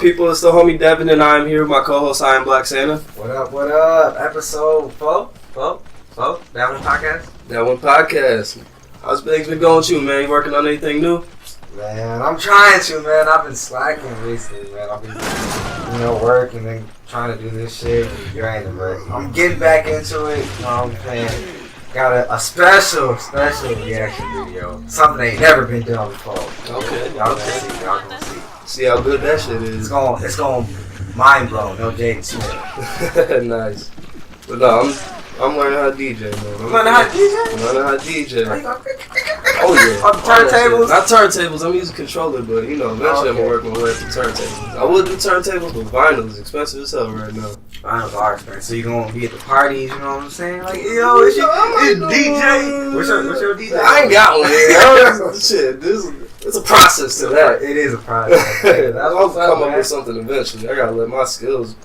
up, people? It's the homie Devin, and I'm here with my co-host, I am Black Santa. What up? Episode 4? That one podcast? That one podcast. How's things been going with you, man? You working on anything new? Man, I'm trying to, man. I've been slacking recently, man. I've been, working and trying to do this shit and grinding, but I'm getting back into it. You know what I'm saying? Got a special reaction video. Something that ain't never been done before. Okay. Y'all gonna see. See how good that shit is. It's going mind blown. No Jaden Smith. Nice. But no, I'm learning how to DJ, man. You learning how to DJ? I'm learning how to DJ. Oh yeah. On the turntables? Not turntables. I'm using controller, but eventually I'm gonna work my way up to turntables. I would do turntables, but vinyl is expensive as hell right now. Vinyls are expensive. So you gonna be at the parties? You know what I'm saying? Like, yo, it's DJ. What's your DJ? I ain't got one. Shit, it's a process to that. It is a process. I'll come up with something eventually. I gotta let my skills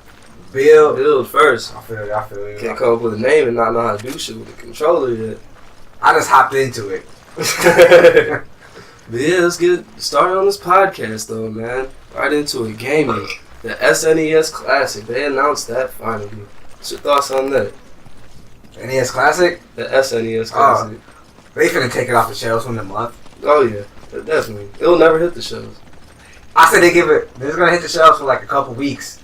build first. I feel you. Can't come up with a name and not know how to do shit with the controller yet. I just hopped into it. But yeah, let's get started on this podcast though, man. Right into it. Gaming. The SNES Classic. They announced that finally. What's your thoughts on that? NES Classic? The SNES Classic. They finna take it off the shelves in a month. Oh yeah, definitely. It'll never hit the shelves. I said they're gonna hit the shelves for like a couple weeks.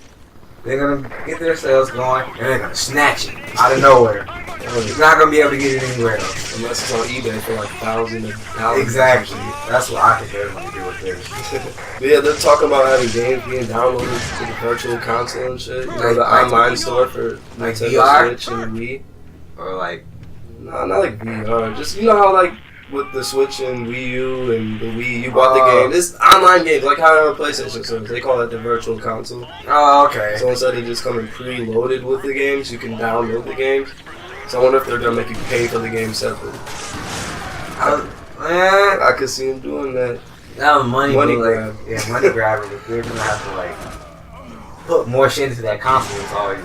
They're gonna get their sales going and they're gonna snatch it out of nowhere. You're not gonna be able to get it anywhere else. Unless it's on eBay for like $1,000. Exactly. That's what I think they're gonna do with this. Yeah, they're talking about having games being downloaded to the virtual console and shit. You know, the online store for like Nintendo VR? Switch and Wii. Or like, no, not like VR. Just, you know how like with the Switch and Wii U and the Wii, you bought the game. It's online games, like how on PlayStation servers. They call it the virtual console. Oh, okay. So instead of just coming preloaded with the games, you can download the games. So I wonder if they're gonna make you pay for the game separately. I could see them doing that. That was money grab. Yeah, money grab. They're gonna have to like put more shit into that console. It's already.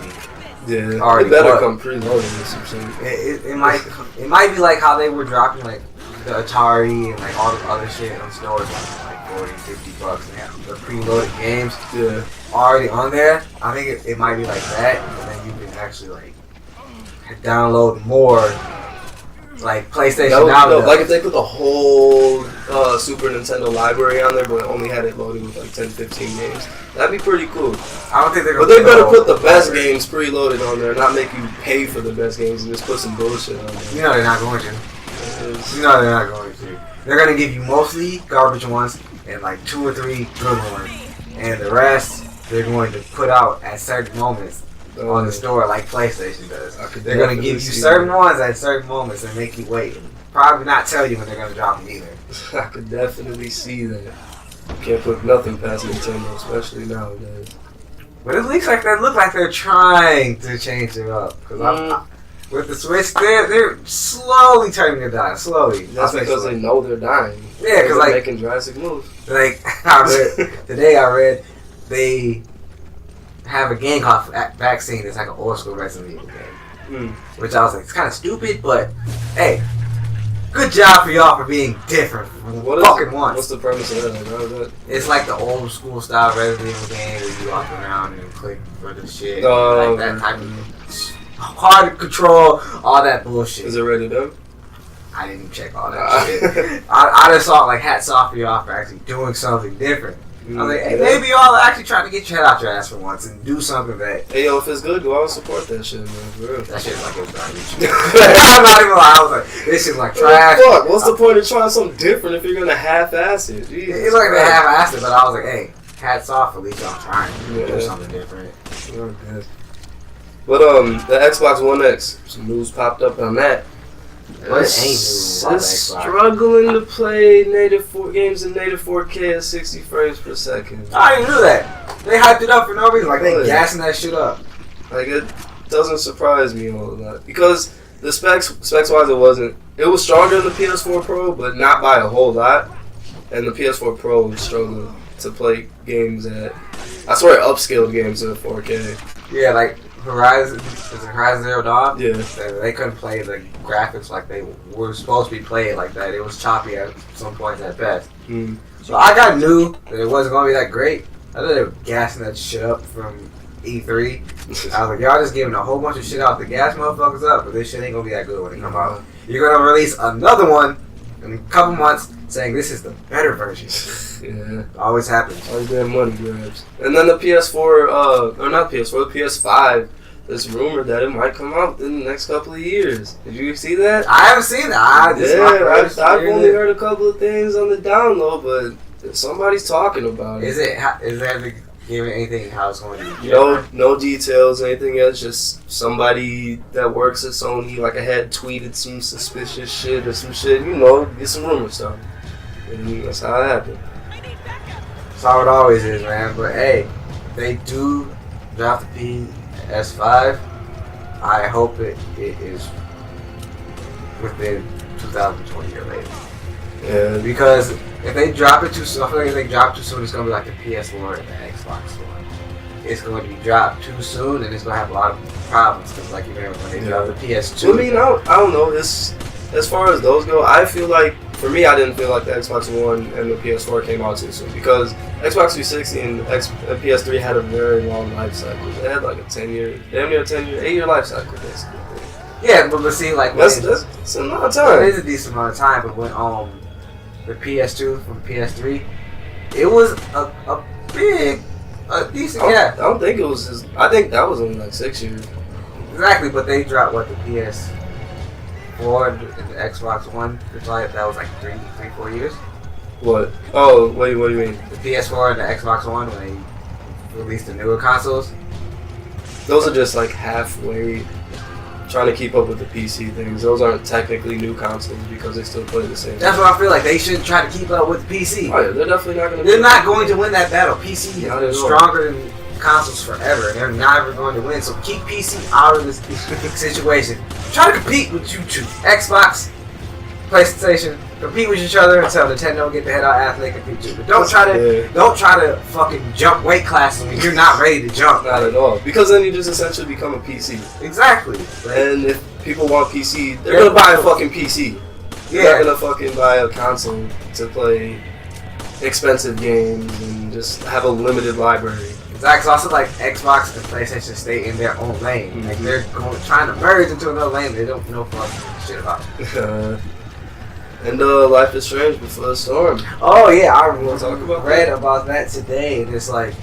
Yeah, already it better come preloaded or some shit. It might be like how they were dropping like the Atari and like all the other shit on stores like $40-$50 and have the preloaded games already on there. I think it might be like that, and then you can actually like download more like PlayStation Now. Like if they put the whole Super Nintendo library on there, but only had it loaded with like 10-15 games, that'd be pretty cool. I don't think they're gonna. But they better put the best games preloaded on there, not make you pay for the best games and just put some bullshit on there. You know they're not going to. They're gonna give you mostly garbage ones and like 2 or 3 good ones, and the rest they're going to put out at certain moments on the store like PlayStation does. They're gonna give you certain ones at certain moments and make you wait. And probably not tell you when they're gonna drop them either. I could definitely see that. Can't put nothing past Nintendo, especially nowadays. But it looks like they're trying to change it up. Cause with the Switch, they're slowly turning it down. Slowly. That's because they know they're dying. Yeah, because like making drastic moves. Like today I read they have a game called Vaccine. It's like an old school Resident Evil game. Which I was like, it's kind of stupid, but hey, good job for y'all for being different from fucking once. What's the premise of that? It's like the old school style Resident Evil game where you walk around and click for the shit. Like that type of hard to control, all that bullshit. Is it ready done? I didn't check all that shit. I just saw like hats off for y'all for actually doing something different. I was like, hey, maybe y'all are actually trying to get your head out your ass for once and do something that. Hey, yo, if it's good, go out and support that shit, man. For real. That shit's like it was garbage. I'm not even lying. I was like, this shit's like trash. Fuck, what's the point of trying something different if you're gonna half-ass it? Jesus it's like they half-assed it, but I was like, hey, hats off, at least y'all trying to do something different. Okay. But the Xbox One X, some news popped up on that. It's struggling to play games in native 4K at 60 frames per second. I didn't know that. They hyped it up for no reason. Like, they gassing that shit up. Like, it doesn't surprise me all of that. Because the specs-wise, it was stronger than the PS4 Pro, but not by a whole lot. And the PS4 Pro was struggling to play games I swear, upscaled games at 4K. Yeah, like Horizon Zero Dawn? Yeah. They couldn't play the graphics like they were supposed to be played like that. It was choppy at some points at best. So I knew that it wasn't going to be that great I know they were gassing that shit up from E3. I was like, y'all just giving a whole bunch of shit out to gas motherfuckers up, but this shit ain't gonna be that good when it come out. You're gonna release another one in a couple months saying this is the better version. Yeah. Always happens. Always damn money grabs. And then the PS4, or not PS4, the PS5, there's rumored that it might come out within the next couple of years. Did you see that? I haven't seen that. I've only heard a couple of things on the download, but somebody's talking about it. Is that giving anything how it's going to be? No details, anything else. Just somebody that works at Sony, like I had tweeted some suspicious shit or some shit. Get some rumor stuff. And that's how it happened. That's how it always is, man. But hey, they do drop the PS5. I hope it is within 2020 or later. Yeah. Because if they drop it too soon, I feel like if they drop too soon, it's gonna be like the PS4 and the Xbox One. It's going to be dropped too soon, and it's gonna have a lot of problems. Because like you remember when they dropped the PS2. I mean, I don't know. As far as those go, I feel like for me, I didn't feel like the Xbox One and the PS4 came out too soon because Xbox 360 and PS3 had a very long life cycle. They had like a 8-year life cycle basically. Yeah, but see, like that's a lot of time. It is a decent amount of time, but when the PS2 from PS3, it was a decent gap. I don't think it was. I think that was only like 6 years. Exactly, but they dropped what the PS4 and the Xbox One. That was like 4 years. What? Oh, what do you mean? The PS4 and the Xbox One when they released the newer consoles. Those are just like halfway. Trying to keep up with the PC things. Those aren't technically new consoles because they still play the same. That's what I feel like. They should try to keep up with PC. Oh yeah, they're definitely not going to. They're not going to win that battle. PC is stronger than consoles forever, and they're never going to win. So keep PC out of this situation. Try to compete with you two. Xbox, PlayStation, compete with each other until Nintendo get the head out after they compete too. But don't try to fucking jump weight classes when you're not ready to jump. Not at all. Because then you just essentially become a PC. Exactly. And if people want PC, they're gonna buy a fucking PC. Yeah. They're not gonna fucking buy a console to play expensive games and just have a limited library. Exactly. So also like Xbox and PlayStation stay in their own lane. Mm-hmm. Like they're trying to merge into another lane they don't know fucking shit about. And Life is Strange Before the Storm. Oh yeah, I read about that today. And it's like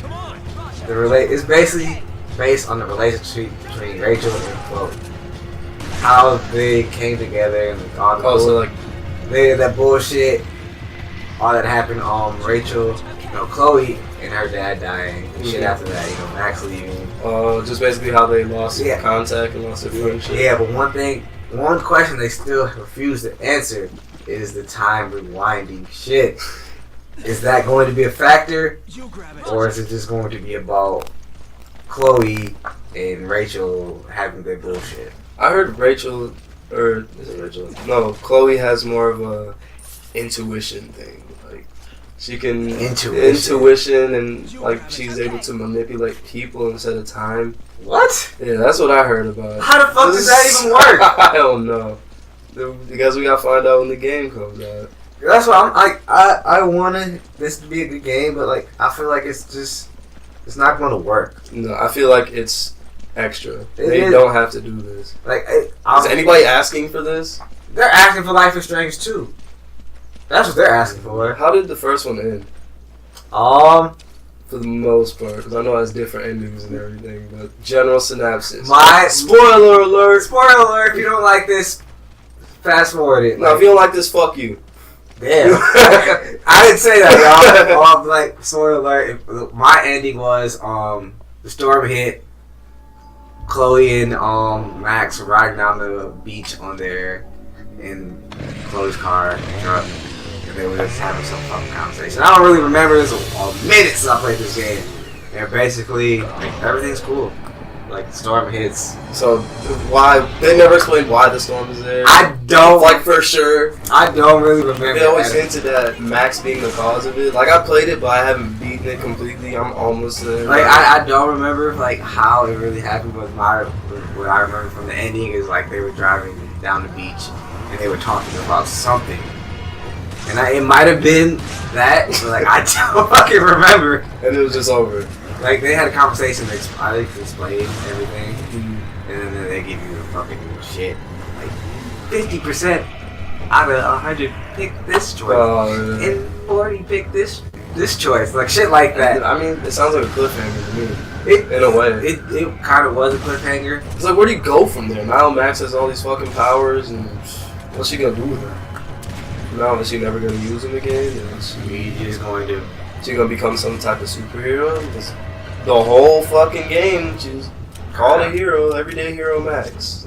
it's basically based on the relationship between Rachel and Chloe. How they came together and all the that bullshit, all that happened. Rachel, Chloe and her dad dying and shit after that. Max leaving. Just basically how they lost contact and lost their friendship. Yeah, but one question they still refuse to answer is the time rewinding shit. Is that going to be a factor, or is it just going to be about Chloe and Rachel having their bullshit? I heard Rachel, or is it Rachel? No, Chloe has more of a intuition thing. Like she can intuition and like she's able to manipulate people instead of time. What? Yeah, that's what I heard about. How the fuck does that even work? I don't know. Because we gotta find out when the game comes out. That's why I'm like, I wanted this to be a good game, but like I feel like it's not going to work. No, I feel like it's extra. They don't have to do this. Like, is anybody asking for this? They're asking for Life is Strange 2. That's what they're asking for. How did the first one end? For the most part, because I know it has different endings and everything, but general synopsis. Spoiler alert! Spoiler alert! If you don't like this, fast forward it. No, if you don't like this, fuck you. Damn. I didn't say that, y'all. Like, spoiler alert. My ending was the storm hit. Chloe and Max were riding down the beach in Chloe's car truck, and they were just having some fucking conversation. I don't really remember. It was a minute since I played this game, and basically everything's cool. Like, the storm hits. So, why? They never explained why the storm is there. I don't. Like, for sure. I don't really remember. They always hinted at Max being the cause of it. Like, I played it, but I haven't beaten it completely. I'm almost there. Like, I don't remember, like, how it really happened, but what I remember from the ending is, like, they were driving down the beach, and they were talking about something. And it might have been that, but like I don't fucking remember. And it was just over. Like they had a conversation, I explained everything, and then they give you the fucking shit. Like 50% out of 100 pick this choice, and 40 pick this choice. Like shit like that. I mean, it sounds like a cliffhanger to me. In a way, it kind of was a cliffhanger. It's like, where do you go from there? Now Max has all these fucking powers, and what's she gonna do with them? Now is she never gonna use them again? She's going to. She gonna become some type of superhero? The whole fucking game, she's called a hero, everyday hero Max.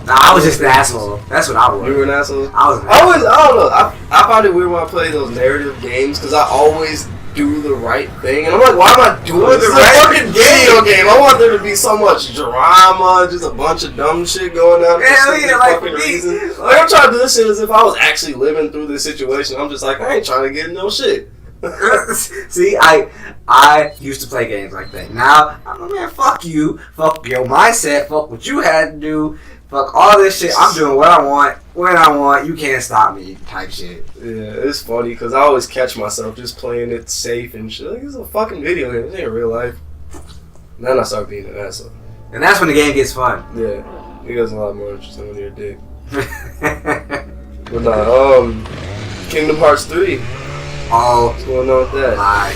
Nah, I was just an asshole. That's what I was. You were an asshole? I was an asshole. I don't know. I find it weird when I play those narrative games because I always do the right thing. And I'm like, why am I doing this? It's a fucking video game. I want there to be so much drama, just a bunch of dumb shit going on. Hell yeah, like fucking reason. Like, I'm trying to do this shit as if I was actually living through this situation. I'm just like, I ain't trying to get no shit. See, I used to play games like that. Now, I'm like, man, fuck you. Fuck your mindset. Fuck what you had to do. Fuck all this shit. I'm doing what I want, when I want. You can't stop me type shit. Yeah, it's funny because I always catch myself just playing it safe and shit. Like, it's a fucking video game. It ain't real life. And then I start being an asshole. And that's when the game gets fun. Yeah. It gets a lot more interesting when you're a dick. But nah, Kingdom Hearts 3. Oh, what's going on with that? My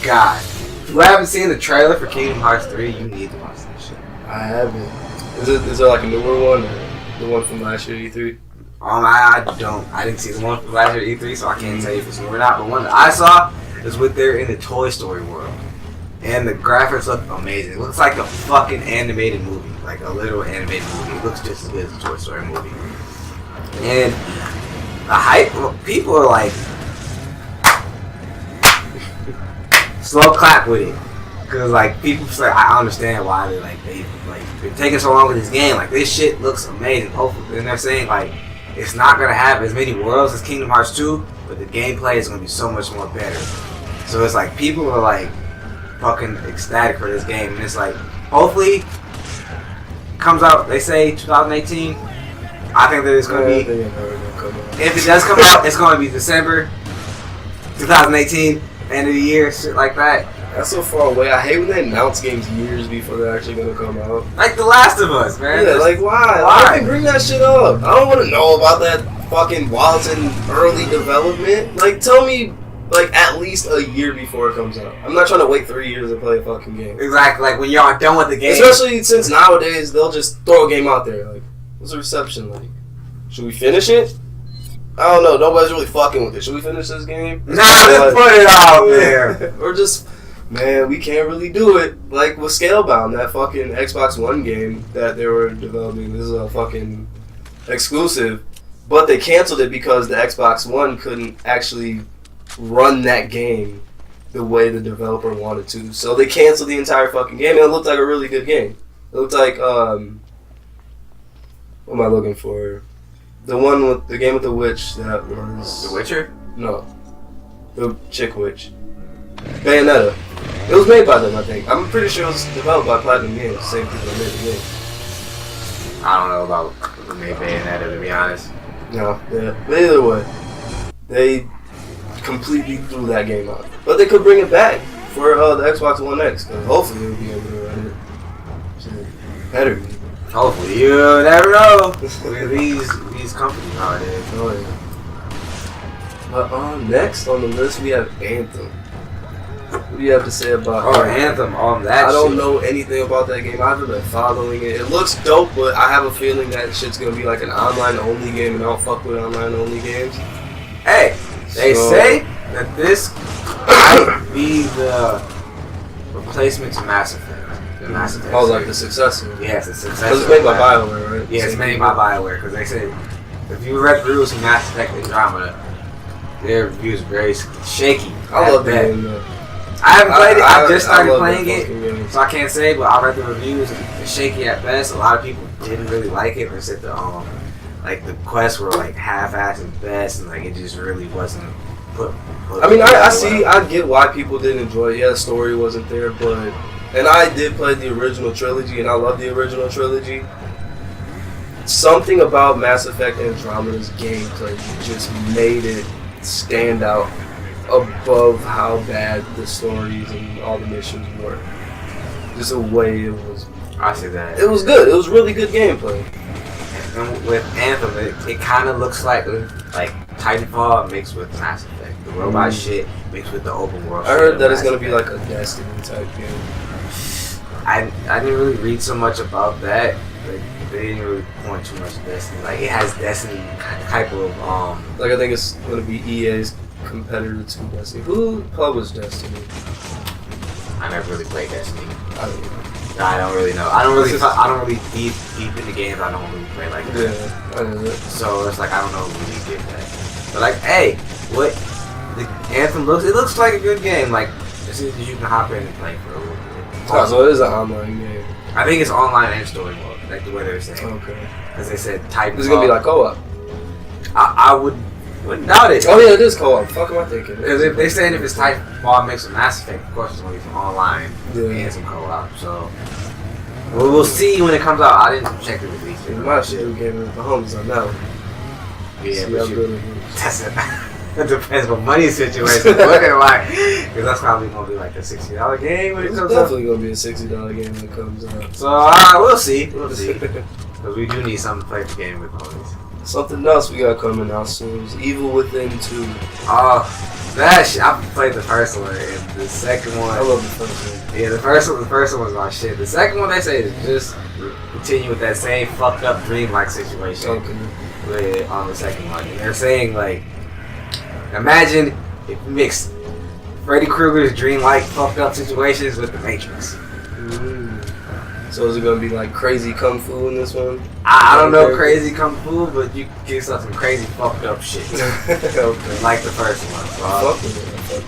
God. If you haven't seen the trailer for Kingdom Hearts 3, you need to watch that shit. I haven't. Is there like a newer one? Or the one from last year E3? I didn't see the one from last year E3, so I can't tell you if it's new or not. But one that I saw is with they're in the Toy Story world. And the graphics look amazing. It looks like a fucking animated movie. Like a literal animated movie. It looks just as good as a Toy Story movie. And the hype, people are like, slow clap with it. Cause like people say, I understand why they're taking so long with this game. Like this shit looks amazing. Hopefully, and they're saying like it's not gonna have as many worlds as Kingdom Hearts 2, but the gameplay is gonna be so much more better. So it's like people are like fucking ecstatic for this game, and it's like hopefully comes out. They say 2018. I think that it's gonna be. If it does come out, it's gonna be December 2018, end of the year, shit like that. That's so far away. I hate when they announce games years before they're actually gonna come out. Like The Last of Us, man. Yeah, like why? Why they bring that shit up? I don't want to know about that fucking while it's in early development. Like tell me, like at least a year before it comes out. I'm not trying to wait 3 years to play a fucking game. Exactly. Like when y'all done with the game. Especially since nowadays they'll just throw a game out there. Like, what's the reception like? Should we finish it? I don't know. Nobody's really fucking with it. Should we finish this game? Nah, let's put it out there. Or just. Man, we can't really do it. Like with Scalebound, that fucking Xbox One game that they were developing. This is a fucking exclusive. But they canceled it because the Xbox One couldn't actually run that game the way the developer wanted to. So they canceled the entire fucking game, and it looked like a really good game. It looked like, what am I looking for? The one with the game with the witch that was... The Witcher? No. The chick witch. Bayonetta. It was made by them, I think. I'm pretty sure it was developed by Platinum Games, the same people that made the game. I don't know about who made Bayonetta, to be honest. No, yeah. But either way, they completely threw that game out. But they could bring it back for the Xbox One X, because hopefully they'll be able to run it. So, better be. Hopefully. You never know. With these companies nowadays. Oh, yeah. But next on the list, we have Anthem. What do you have to say about Anthem? That I don't know anything about that game. I haven't been following it. It looks dope, but I have a feeling that shit's gonna be like an online-only game, and I don't fuck with online-only games. Hey, they say that this might be the replacement to Mass Effect. The Mass Effect. Oh, like the successor. Yes, the successor. Because it's made by BioWare, right? Yeah, it's made by BioWare. Because they said if you read reviews of Mass Effect Andromeda, their reviews are very shaky. I love that game though. I haven't played it. I just started playing it, so I can't say. But I read the reviews. It's shaky at best. A lot of people didn't really like it. They said the quests were like half-assed at best, and like it just really wasn't put I mean, I get why people didn't enjoy it. Yeah, the story wasn't there, and I did play the original trilogy, and I love the original trilogy. something about Mass Effect Andromeda's gameplay just made it stand out above how bad the stories and all the missions were. Just the way it was. I see that. It was good. It was really good gameplay. And with Anthem, it kind of looks like Titanfall mixed with Mass Effect. The robot shit mixed with the open world. I heard that it's gonna be like a Destiny type game. I didn't really read so much about that. Like, they didn't really point too much to Destiny. Like, it has Destiny type of Like, I think it's gonna be EA's competitor to Destiny. Who published Destiny? I never really played Destiny. I don't really know. I don't really deep into games. I don't really play like that. Yeah, I know that. So it's like I don't know who really did that. But like, hey, what the Anthem looks? It looks like a good game. Like, as soon as you can hop in and play for a little bit. Oh, so it is an online game. I think it's online and story mode, like the way they were saying. Okay. Because they said type. It's gonna be like co-op. I wouldn't doubt it. Oh yeah, it is co-op. Fuck am I thinking? Because if they're saying if it's Titanfall mixed with Mass Effect, of course it's going to be some online and some co-op. So we'll see when it comes out. I didn't check the release. You might should do a game with the homies on that one. Yeah, see but how good it is. that's it. It depends what money situation looking like. Because that's probably going to be like a $60 game when it It's comes out. definitely gonna be a $60 game when it comes out. So we'll see. We'll see. Because we do need something to play the game with homies. Something else we got coming out soon is Evil Within 2. Oh, that shit. I played the first one and the second one. I love the first one. Yeah, the first one was my shit. The second one they say is just continue with that same fucked up dream-like situation. Okay. On the second one, and they're saying like, imagine if you mix Freddy Krueger's dream-like fucked up situations with the Matrix. So is it gonna be like crazy kung fu in this one? I don't know crazy kung fu, but you can get yourself some crazy fucked up shit. Okay. Like the first one. So Fuck with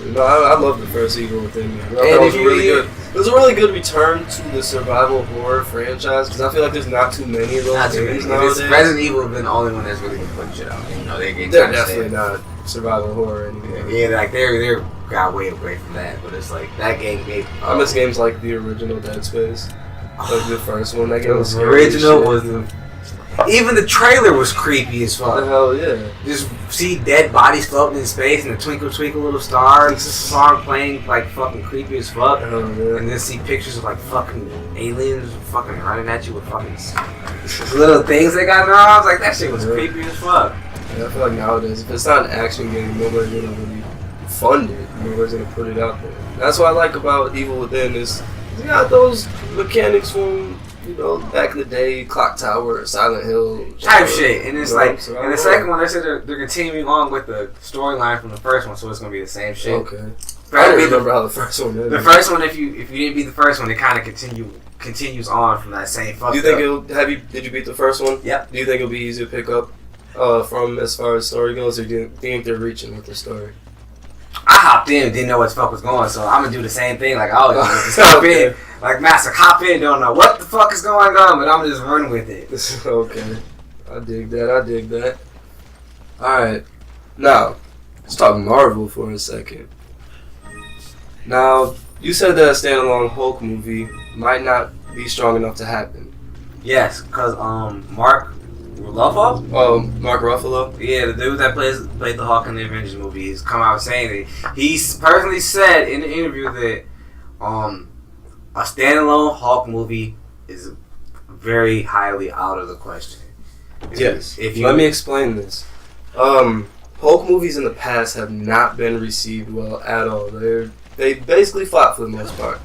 it. No, I love the first Evil Within. It was really good. It was a really good return to the survival horror franchise because I feel like there's not too many of those games nowadays. Resident Evil has been the only one that's really been putting shit out. You know, they're definitely not survival horror anymore. Yeah, like they're got way away from that, but it's like that game gave. I miss games like the original Dead Space. Like the first one, that game was the original was even the trailer was creepy as fuck. The hell yeah! Just see dead bodies floating in space and the twinkle twinkle little star song playing like fucking creepy as fuck. Hell yeah. And then see pictures of like fucking aliens fucking running at you with fucking little things they got in their arms. Like that shit was creepy as fuck. Yeah, I feel like nowadays if it's not an action game, nobody's gonna really fund it. Nobody's gonna put it out there. That's what I like about Evil Within is. You got those mechanics from, you know, back in the day, Clock Tower, Silent Hill type shit, and it's like in the second one they said they're continuing on with the storyline from the first one, so it's gonna be the same shit. Okay. I don't remember how the first one ended. The first one, if you didn't beat the first one, it kind of continues on from that same. Do you think did you beat the first one? Yep. Do you think it'll be easier to pick up from as far as story goes, or do you think they're reaching with the story? I hopped in, didn't know what the fuck was going, so I'm gonna do the same thing. Like, oh, just hop in, like Master, hop in, don't know what the fuck is going on, but I'm just running with it. Okay, I dig that. All right, now let's talk Marvel for a second. Now, you said that a standalone Hulk movie might not be strong enough to happen. Yes, because Mark Ruffalo? Mark Ruffalo? Yeah, the dude that played the Hulk in the Avengers movie has come out saying that he personally said in the interview that a standalone Hulk movie is very highly out of the question. Yes. Let me explain this. Hulk movies in the past have not been received well at all. They basically flop for the most part.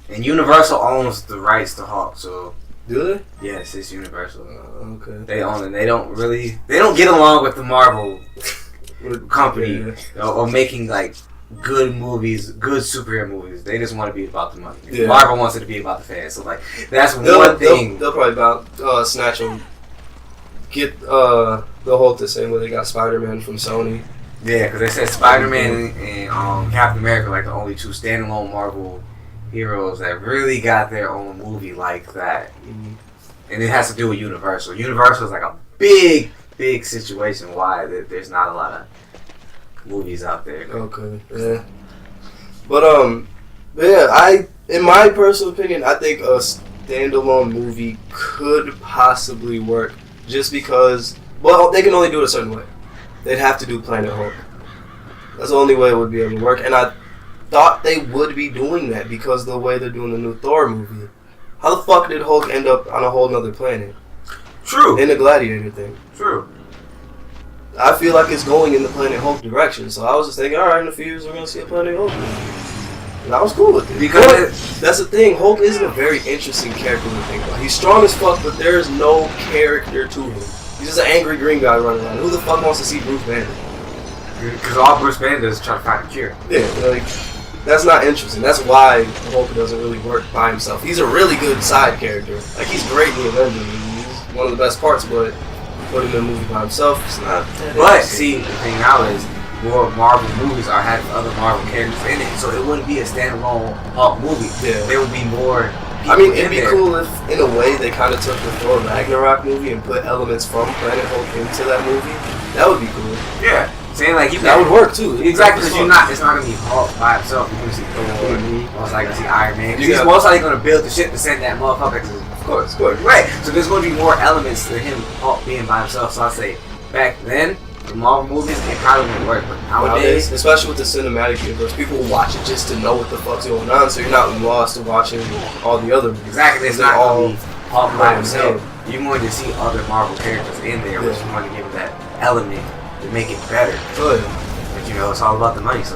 And Universal owns the rights to Hulk, so... Do they? Yes, it's Universal. Okay. They own it. They don't get along with the Marvel company or making like good movies, good superhero movies. They just want to be about the money. Yeah. Marvel wants it to be about the fans. So like that's one thing. They'll probably snatch them. Get the Hulk the same way they got Spider-Man from Sony. Yeah, because they said Spider-Man and Captain America like the only two standalone Marvel heroes that really got their own movie like that. And it has to do with Universal. Universal is like a big situation why there's not a lot of movies out there. Okay, yeah. But yeah, in my personal opinion, I think a standalone movie could possibly work just because, well, they can only do it a certain way. They'd have to do Planet Hulk. That's the only way it would be able to work. And I thought they would be doing that because of the way they're doing the new Thor movie. How the fuck did Hulk end up on a whole nother planet? True. In the Gladiator thing. True. I feel like it's going in the Planet Hulk direction. So I was just thinking, alright, in a few years we're going to see a Planet Hulk movie. And I was cool with it. Because that's the thing, Hulk isn't a very interesting character to think about. He's strong as fuck, but there's no character to him. He's just an angry green guy running around. Who the fuck wants to see Bruce Banner? Because all Bruce Banner does is try to find a cure. Yeah, like, that's not interesting. That's why Hulk doesn't really work by himself. He's a really good side character. Like, he's great in the Avengers. He's one of the best parts, but put him in a movie by himself, it's not that But, see, the thing now is, more Marvel movies are having other Marvel characters in it, so it wouldn't be a standalone Hulk movie. Yeah. There would be more. I mean, it'd be cool if, in a way, they kind of took the Thor Ragnarok movie and put elements from Planet Hulk into that movie. That would be cool. Yeah, saying like you. That would work too. Exactly, because it's not gonna be Hulk by himself. You're gonna see Thor. Most likely gonna see Iron Man. He's most likely gonna build the ship to send that motherfucker to. Of course. Right. So there's gonna be more elements to him Hulk being by himself. So I say back then. The Marvel movies, it probably wouldn't work, but nowadays, especially with the cinematic universe, people will watch it just to know what the fuck's going on, so you're not lost to watching all the other movies. Exactly, it's not all Hulk by himself. Yeah. You want to see other Marvel characters in there, which you want to give it that element to make it better. Good. But you know, it's all about the money, so.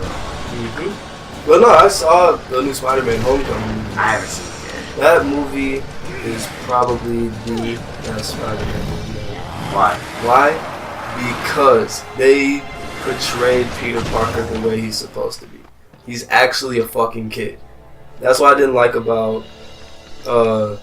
But no, I saw the new Spider-Man Homecoming. I haven't seen it yet. That movie is probably the best Spider-Man movie. Why? Why? Because they portrayed Peter Parker the way he's supposed to be. He's actually a fucking kid. That's what I didn't like about the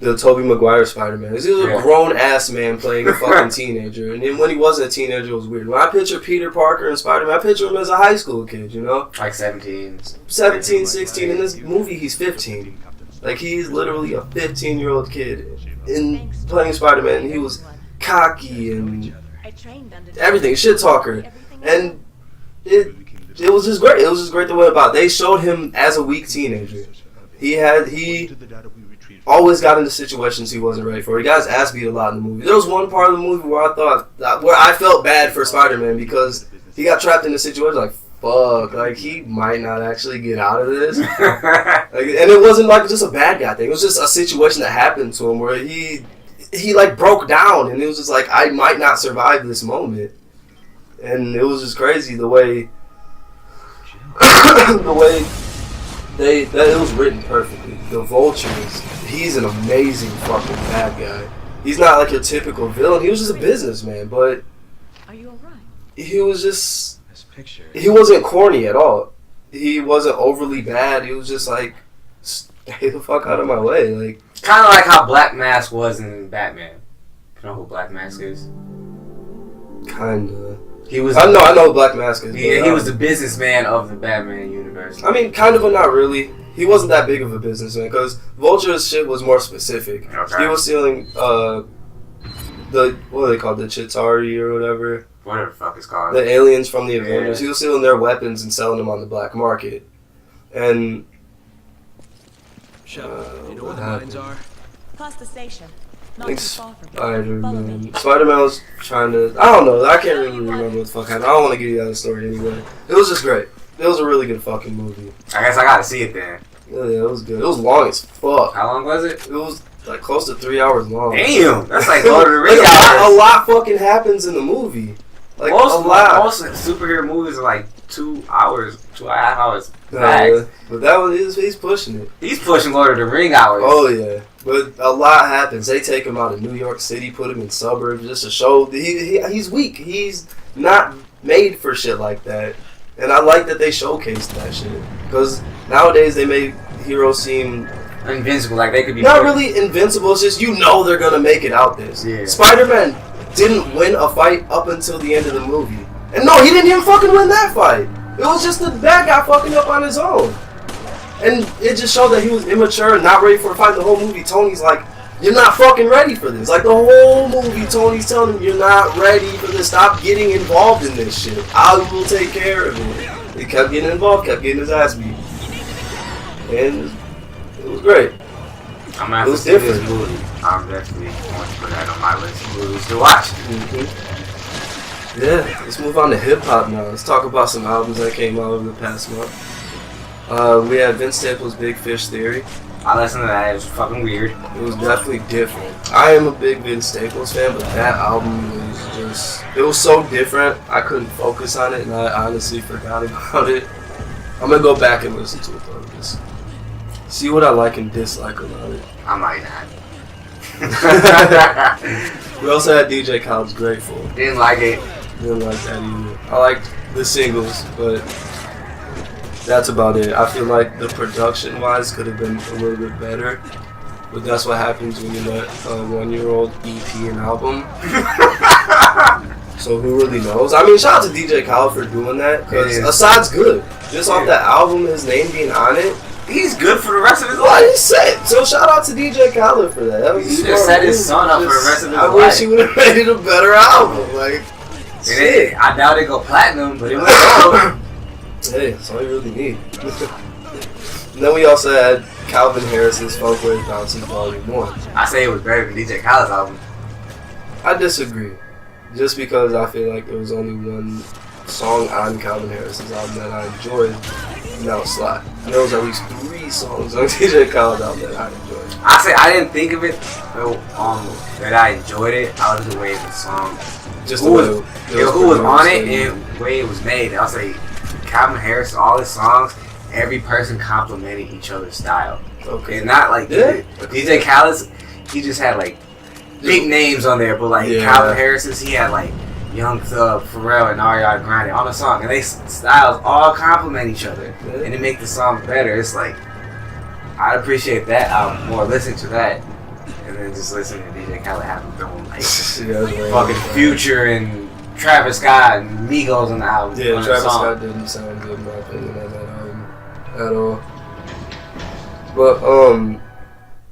Tobey Maguire Spider-Man. He was a grown-ass man playing a fucking teenager. And then when he wasn't a teenager, it was weird. When I picture Peter Parker and Spider-Man, I picture him as a high school kid, you know? Like 17. 16. In this movie, he's 15. Like, he's literally a 15-year-old kid in playing Spider-Man. And he was cocky and everything, shit talker, and it was just great. It was just great the way about. They showed him as a weak teenager. He always got into situations he wasn't ready for. He got his ass beat a lot in the movie. There was one part of the movie where I felt bad for Spider-Man because he got trapped in a situation like, fuck, like he might not actually get out of this. And it wasn't like just a bad guy thing. It was just a situation that happened to him where he like broke down, and it was just like, I might not survive this moment. And it was just crazy the way it was written perfectly. The Vulture he's an amazing fucking bad guy. He's not like your typical villain. He was just a businessman, but are you alright? He was just, he wasn't corny at all. He wasn't overly bad. He was just like, stay the fuck out of my way, like. Kind of like how Black Mask was in Batman. You know who Black Mask is? Kinda. He was. I know who Black Mask is. Yeah, he was the businessman of the Batman universe. I mean, kind of, but not really. He wasn't that big of a businessman because Vulture's shit was more specific. Okay. He was stealing what are they called, the Chitauri or whatever. Whatever the fuck it's called. The aliens from the Avengers. He was stealing their weapons and selling them on the black market. And you know where the mines are? Past the station. I think Spider-Man was trying to, I don't know, I can't really remember what the fuck happened. I don't want to give you that story anyway. It was just great. It was a really good fucking movie. I guess I gotta see it then. Yeah, it was good. It was long as fuck. How long was it? It was like close to 3 hours long. Damn, that's like Lord of the Rings. A lot fucking happens in the movie. Like most a lot. Most superhero movies are like 2 hours, 2.5 hours. But that was he's pushing it. He's pushing Lord of the Ring hours. Oh yeah, but a lot happens. They take him out of New York City, put him in suburbs just to show he's weak. He's not made for shit like that. And I like that they showcased that shit because nowadays they make heroes seem invincible, like they could be not really invincible. It's just they're gonna make it out this. Yeah. Spider-Man didn't win a fight up until the end of the movie, and no, he didn't even fucking win that fight. It was just the bad guy fucking up on his own, and it just showed that he was immature and not ready for a fight. The whole movie, Tony's like, "You're not fucking ready for this." Like the whole movie, Tony's telling him, "You're not ready for this. Stop getting involved in this shit. I will take care of it." He kept getting involved, kept getting his ass beat, and it was great. I'm gonna have It to was see this different. movie. I'm definitely going to put that on my list of movies to watch. Yeah, let's move on to hip hop now. Let's talk about some albums that came out over the past month. We had Vince Staples' Big Fish Theory. I listened to that. It was fucking weird. It was definitely different. I am a big Vince Staples fan, but that album was just... It was so different, I couldn't focus on it, and I honestly forgot about it. I'm gonna go back and listen to it, though. Just see what I like and dislike about it. I might not. We also had DJ Khaled's Grateful. Didn't like it. Didn't like that either. I liked the singles, but that's about it. I feel like the production-wise could have been a little bit better, but that's what happens when you let a 1-year-old EP an album. So who really knows? I mean, shout out to DJ Khaled for doing that, because Assad's good. Just off that album, his name being on it, he's good for the rest of his well, life. he's set. So shout out to DJ Khaled for that. That was He should have set his son up for the rest of his life. I wish he would have made it a better album. Like, shit. I doubt it go platinum, but it went gold. Hey, that's all you really need. And then we also had Calvin Harris's Funk Wave Bouncy Volume 1. I say it was better than DJ Khaled's album. I disagree. Just because I feel like there was only one song on Calvin Harris's album that I enjoyed, and that was Slide. And there was at least 3 songs on DJ Khaled's album that I enjoyed. I say I didn't think of it that I enjoyed it. I was the way the song, Just who the way who was on it produced and the way it was made. I'll say Calvin Harris, all his songs, every person complimented each other's style. Okay. And not like DJ Khaled's, he just had like big names on there, but like Calvin Harris's, he had like Young Thug, Pharrell, and Ariana Grande on the song, and they styles all complement each other, and it make the song better. It's like I'd appreciate that album more, listen to that, and then just listen to DJ Khaled have him throwing like fucking Future and Travis Scott and Migos on the album. Yeah, Travis Scott didn't sound good in my opinion on that album at all. But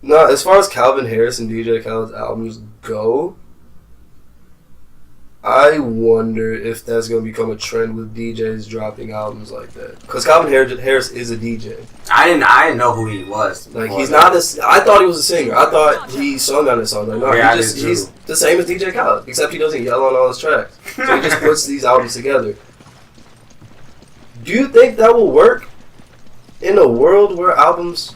no, as far as Calvin Harris and DJ Khaled's albums go, I wonder if that's going to become a trend with DJs dropping albums like that. Because Calvin Harris is a DJ. I didn't know who he was. Like, he's not I thought he was a singer. I thought he sung on this song. Like, no, Yeah, he's the same as DJ Khaled, except he doesn't yell on all his tracks. So he just puts these albums together. Do you think that will work in a world where albums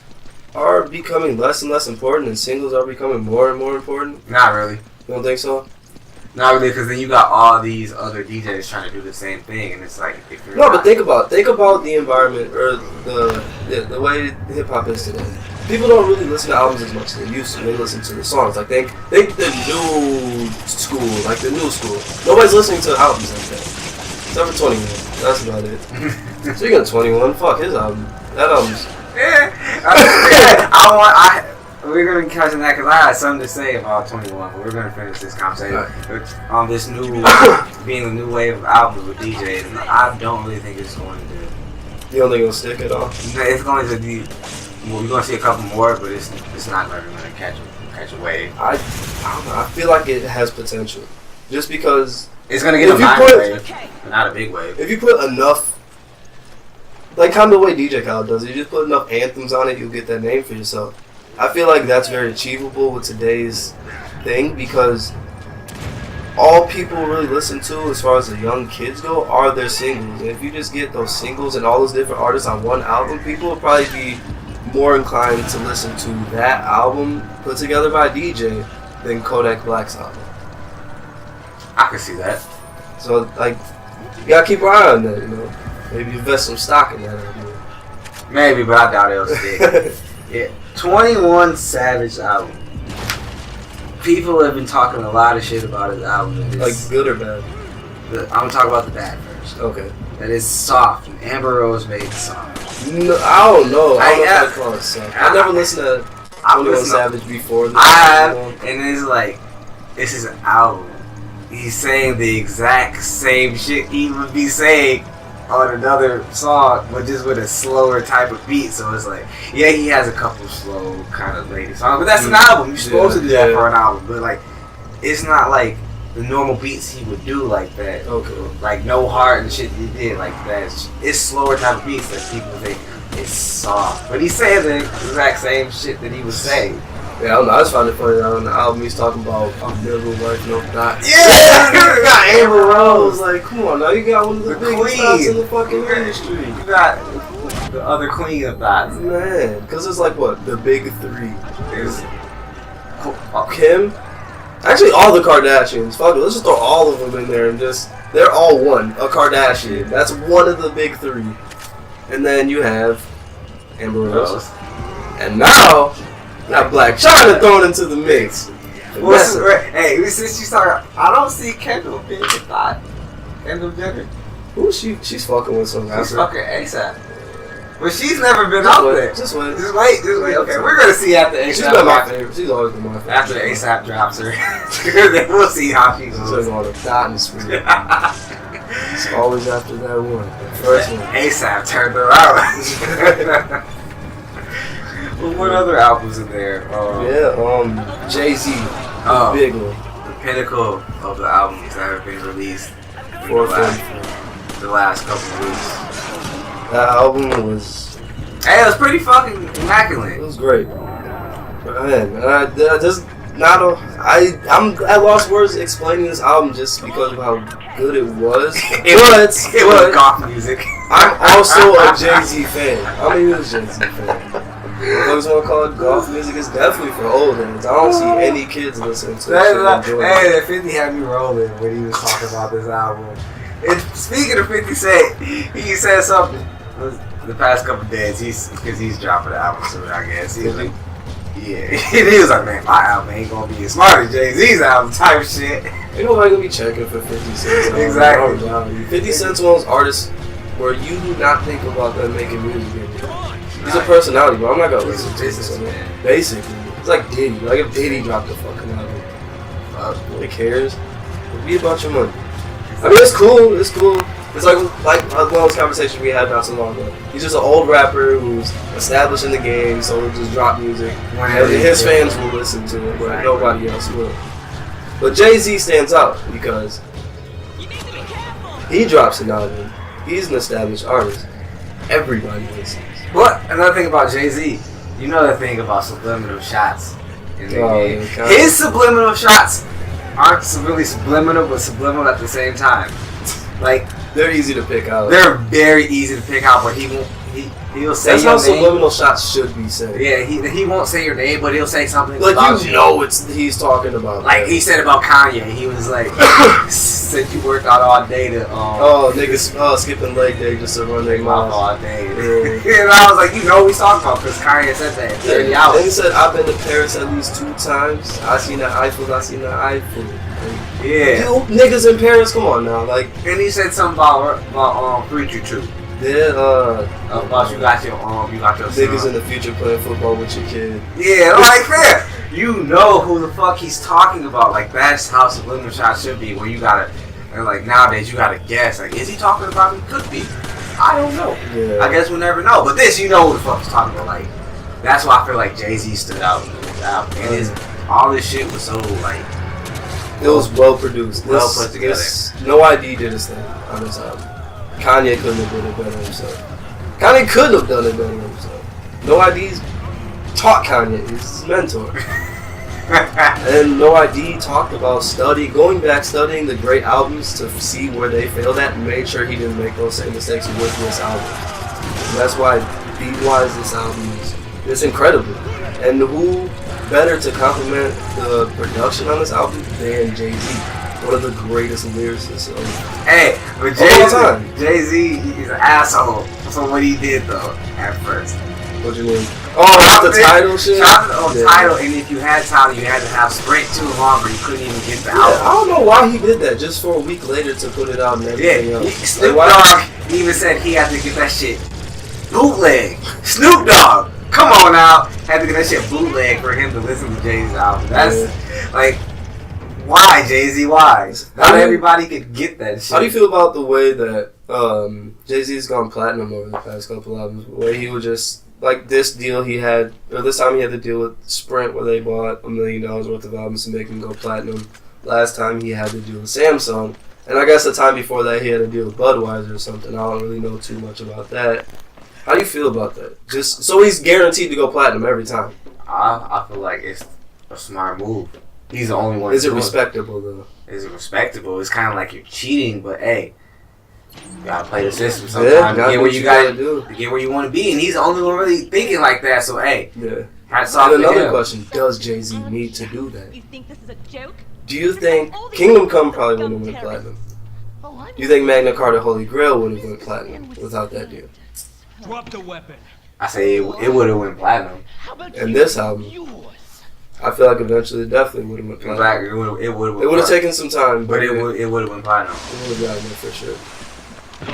are becoming less and less important and singles are becoming more and more important? Not really. You don't think so? Not really, because then you got all these other DJs trying to do the same thing, and it's like if you're but think about the environment or the way hip hop is today. People don't really listen to albums as much as they used to. They listen to the songs. Like think the new school, like the new school. Nobody's listening to albums like that. Except for 21. That's about it. Speaking of 21, fuck his album. That album's... We're going to catch that because I had something to say about 21, but we're going to finish this conversation. Right. On this new, being the new wave of albums with DJs, I don't really think it's going to... You don't think it'll stick at all? It's going to be... Well, we're going to see a couple more, but it's not really going to catch a wave. I don't know. I feel like it has potential. Just because... It's going to get a minor wave, but not a big wave. If you put enough... Like kind of the way DJ Khaled does it, you just put enough anthems on it, you'll get that name for yourself. I feel like that's very achievable with today's thing because all people really listen to as far as the young kids go are their singles. And if you just get those singles and all those different artists on one album, people will probably be more inclined to listen to that album put together by a DJ than Kodak Black's album. I can see that. So, like, you gotta keep an eye on that, you know. Maybe invest some stock in that idea. Maybe, but I doubt it'll stick. Yeah. 21 Savage album. People have been talking a lot of shit about his album. Like good or bad? I'm gonna talk about the bad first. Okay. That is soft. And Amber Rose made the song. No, I don't know. I don't know if I call it soft. I never listened to 21 Savage before. I have, and it's like, this is an album. He's saying the exact same shit he would be saying on another song, but just with a slower type of beat. So it's like, yeah, he has a couple slow kind of lady songs, but that's an album. You're supposed to do that for an album, but like, it's not like the normal beats he would do like that. Okay. Like No Heart and shit he did like that. It's slower type of beats that people think it's soft, but he's saying the exact same shit that he was saying. Yeah, I don't know. I just found it funny that on the album he's talking about a middle life, no dot. Yeah, you got Amber Rose. Like, come on now, you got one of the biggest dots in the fucking industry. You got the other queen of dots. Man, because it's like what? The big three. There's Kim? Actually, all the Kardashians. Fuck it, let's just throw all of them in there and just... They're all one. A Kardashian. That's one of the big three. And then you have Amber Rose. And now, you got Black China thrown into the mix. Hey, since she's talking, I don't see Kendall being a thought. Kendall Jenner. Who is she? She's fucking with some rapper. She's fucking ASAP. But she's never been out there. Just wait. Just wait. Okay, we're gonna see after ASAP. She's been my favorite. She's always been my favorite. After ASAP drops her, then we'll see how she She's goes. on the dotting spree. It's always after that one. The first one. ASAP turned her out. Well, what other albums in there? Jay-Z. Oh. Big one. The pinnacle of the albums that have been released in the last couple of weeks. That album was... Hey, it was pretty fucking It immaculate. was great. Man, I'm at lost words explaining this album just because of how good it was. It was goth music. I'm also a Jay-Z fan. I'm a huge Jay-Z fan. If I was want to call it golf music, it's definitely for old heads. I don't see any kids listening to it. Hey, that 50 had me rolling when he was talking about this album. And speaking of 50 Cent, he said something the past couple of days. Because he's dropping the album soon, I guess. He was like, yeah. He was like, man, my album ain't gonna be as smart as Jay-Z's album type shit. Ain't nobody gonna be checking for 50 Cent. Exactly. 50 Cent's one of those artists where you do not think about them making music anymore. He's a personality, but I'm not gonna listen to this. Basically, it's like Diddy. Like if Diddy dropped a fucking album, nobody cares. It'd be a bunch of money. I mean, it's cool. It's cool. It's like one of those conversations we had not so long ago. He's just an old rapper who's established in the game, so he'll just drop music. And his fans will listen to it, but nobody else will. But Jay-Z stands out because he drops an album. He's an established artist. Everybody listens. But another thing about Jay-Z, you know that thing about subliminal shots in the game. Yeah, his subliminal shots aren't really subliminal, but subliminal at the same time. Like, they're easy to pick out. They're very easy to pick out, but he'll say that's your how name. subliminal shots should be said. Yeah, he won't say your name, but he'll say something like about you know he's talking about. Like he said about Kanye, he was like, said you worked out all day to niggas skipping leg day just to run their mouth all day. Yeah. And I was like, you know what he's talking about because Kanye said that in 30 hours. Then he said, I've been to Paris at least 2 times. I seen the Eiffel. Yeah. You niggas in Paris, come on now. Like, and he said something about Preacher too. Yeah, about you got your niggas son. in the future playing football with your kid. Yeah, like fair. You know who the fuck he's talking about. Like that's how subliminal shots should be. Where you gotta, and like nowadays you gotta guess. Like, is he talking about me? Could be. I don't know. Yeah. I guess we'll never know. But this, you know who the fuck he's talking about. Like, that's why I feel like Jay-Z stood out in this album. And all this shit was so like. It was well produced. Well put together. No ID did his thing on this album. Kanye couldn't have done it better himself. Kanye couldn't have done it better himself. No ID's taught Kanye. He's his mentor. And No ID talked about going back studying the great albums to see where they failed at and made sure he didn't make those same mistakes with this album. And that's why beat-wise this album is incredible. And who better to compliment the production on this album than Jay-Z? One of the greatest lyricists of hey, but Jay-Z, he's an asshole. So what he did though, at first. What do you mean? Oh, the title shit? Title, and if you had title, you had to have Sprint too long, or you couldn't even get the album. I don't know why he did that, just for a week later to put it out and everything else. Snoop Dogg even said he had to get that shit bootleg. Snoop Dogg, come on now, had to get that shit bootleg for him to listen to Jay-Z's album. That's like, why Jay-Z? Why? Not everybody could get that shit. How do you feel about the way that Jay-Z's gone platinum over the past couple albums? Where he would just like this deal he had, or this time he had to deal with Sprint, where they bought $1 million worth of albums to make him go platinum. Last time he had to deal with Samsung, and I guess the time before that he had to deal with Budweiser or something. I don't really know too much about that. How do you feel about that? Just so he's guaranteed to go platinum every time. I feel like it's a smart move. He's the only one. Is it respectable though? Is it respectable? It's kind of like you're cheating, but hey, you gotta play the system sometimes to get where you gotta do, to get where you want to be. And he's the only one really thinking like that. So hey, hats off to him. Another question: does Jay-Z need to do that? You think this is a joke? Do you think Kingdom Come probably wouldn't have went platinum? Do you think Magna Carta Holy Grail would have went platinum without that deal? Drop the weapon. I say it would have went platinum. And this album, I feel like eventually it definitely would have went platinum. It would have taken some time, but it would have went platinum. It would have gotten there for sure.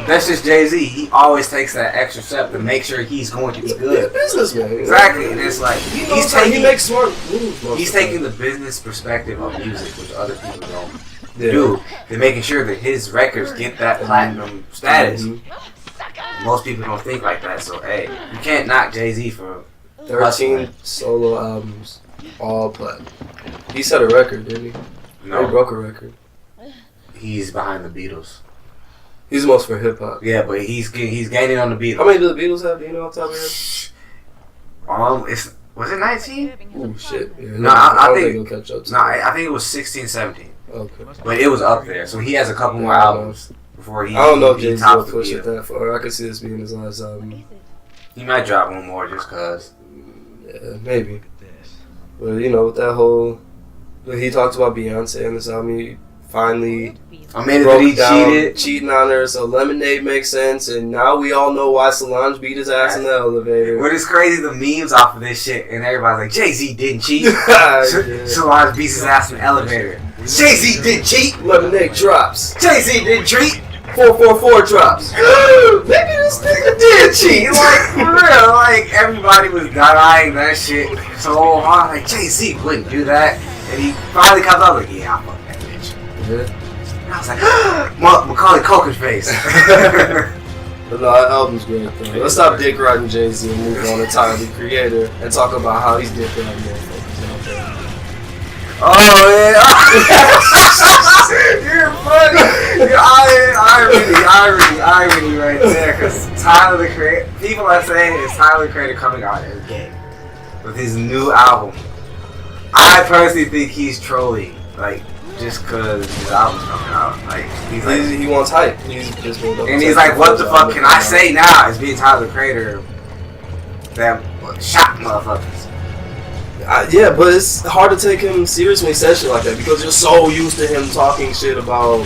That's just Jay-Z. He always takes that extra step to make sure he's going to be good. Businessman. Exactly. And it's like he makes smart moves. He's taking the business perspective of music, which other people don't do. They're making sure that his records get that platinum status. Mm-hmm. Most people don't think like that. So hey, you can't knock Jay-Z for 13 solo albums, all platinum. He set a record, didn't he? No, he broke a record. He's behind the Beatles. He's the most for hip hop. Yeah, but he's gaining on the Beatles. How many do the Beatles have? Do you know off the top of your head? Was it 19? Oh shit! Yeah, no, I don't think he'll catch up. No, I think it was 16, 17. Okay, but it was up there. So he has a couple more albums before he. I don't know if Jay-Z will tops push it that far. I could see this being his last album. He might drop one more just cause. Yeah, maybe. But you know, with that whole, he talked about Beyonce in this album. He finally broke down cheating on her, so Lemonade makes sense, and now we all know why Solange beat his ass in the elevator. What is crazy, the memes off of this shit, and everybody's like, Jay-Z didn't cheat. Solange beats his ass in the elevator. Jay-Z didn't cheat. Lemonade drops. Jay-Z didn't cheat. 444 drops. Maybe this nigga did cheat. Like, for real. Like, everybody was denying that shit so hard. Like, Jay-Z wouldn't do that. And he finally comes up like, yeah, I fucked that bitch. Yeah. And I was like, Macaulay Culkin face. But no, that album's great though. Let's stop dick riding Jay-Z and move on to Tyler, the Creator, and talk about how he's dick riding motherfuckers out there. Oh yeah, you're funny. Irony right there. Cause Tyler the Creator, people are saying it's Tyler the Creator coming out as gay with his new album. I personally think he's trolling, like just cause his album's coming out. Like he wants hype. He's like, what the fuck can I say now? As being Tyler the Creator, that shot motherfuckers. Yeah, but it's hard to take him serious when he says shit like that because you're so used to him talking shit about